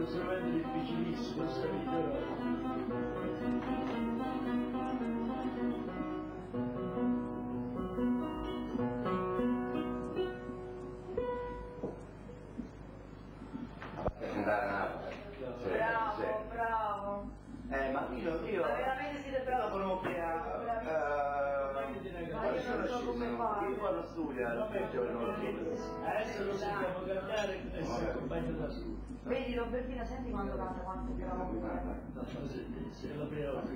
assolutamente difficilissimo questa vita. Bravo. Ma io veramente siete bravi. conobbi io vado a studiare, adesso lo sentiamo cantare e si accompagna da solo. Vedi Robertina, senti quando canta, quanto è bravo. Se la prima volta.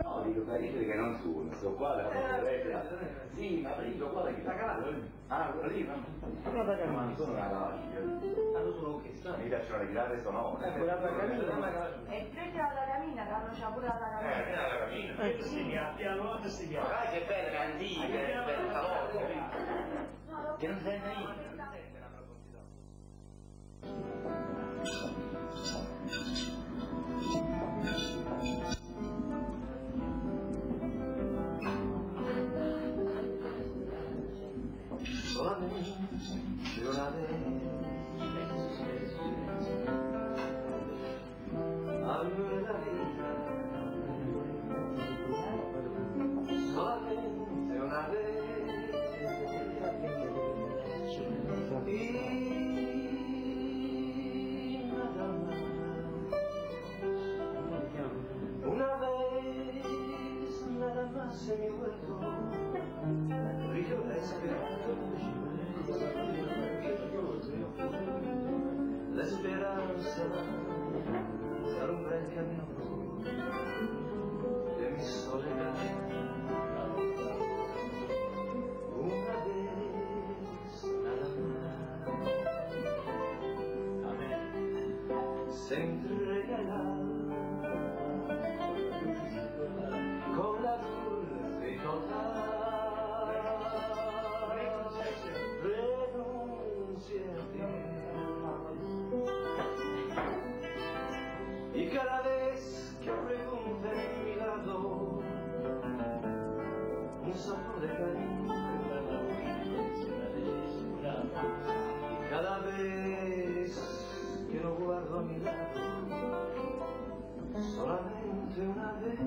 No, dico Parigi che non suono, sto qua da sì, ma dico qua da chitarra. Ah, quella lì, ma non sono una lavaglia. Allora sono orchestra. Mi piacciono le chitarre sonore. E tu c'è la camina, Carlo c'ha pure la camina. La camina. Si piano si chiama. Ma che belle antiche, belle salotto. Che non sente niente. Non sente la profondità. Solamente una allora la vita solamente una vez nada más en mi hueco brilló la esperanza. La esperanza alumbra el camino de mi soledad. Una vez nada más se entrega el alma con la dulce y total y cada vez que pregunta en mi lado un soplo de cariño y cada vez que lo guardo a mi lado solamente una vez.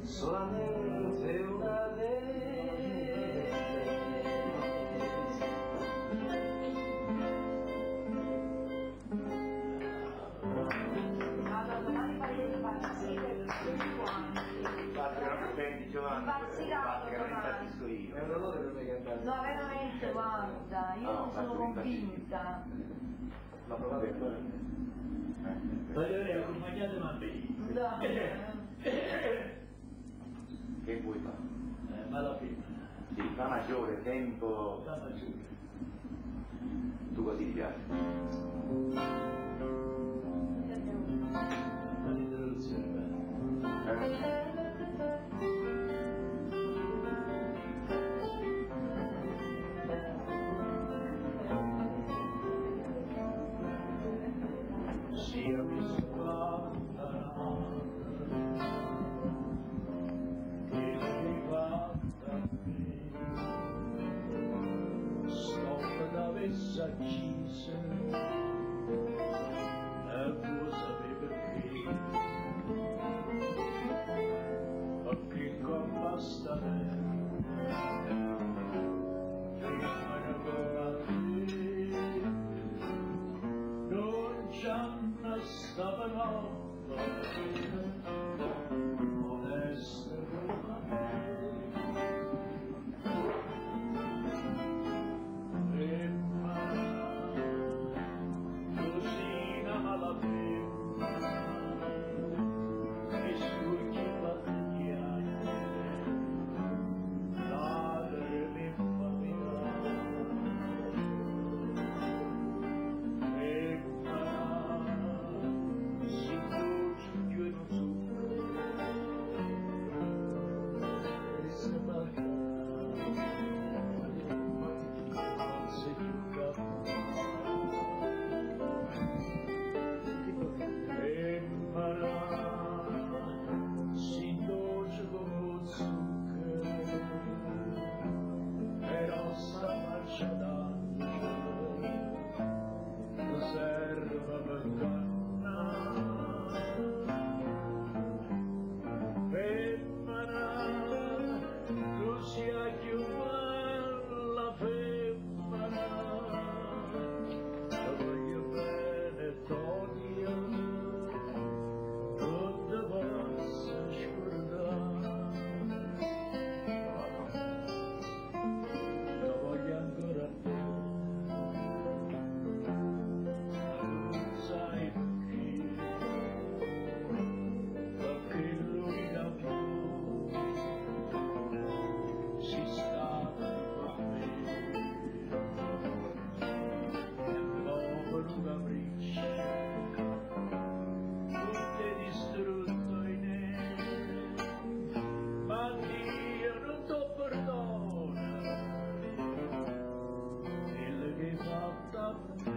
Solamente una vez. Allora domani faremo impazzire per tutti quanti. Infatti non mi prendi Giovanni, Impazziranno che non domani. impazzisco io. È un dolore per me cantare. No, veramente, guarda, io non sono convinta. La provate a Taglierei accompagnate ma bene. che vuoi fare? Ma la prima. Sì, fa maggiore, tempo. La maggiore. Tu così ti piace? L'introduzione bella. Sia mi sguarda che mi guarda me, stop d'avesse accise e tu sapevi perché, perché con basta me prima ne ancora te non c'è stava notte onesta come me Ciao.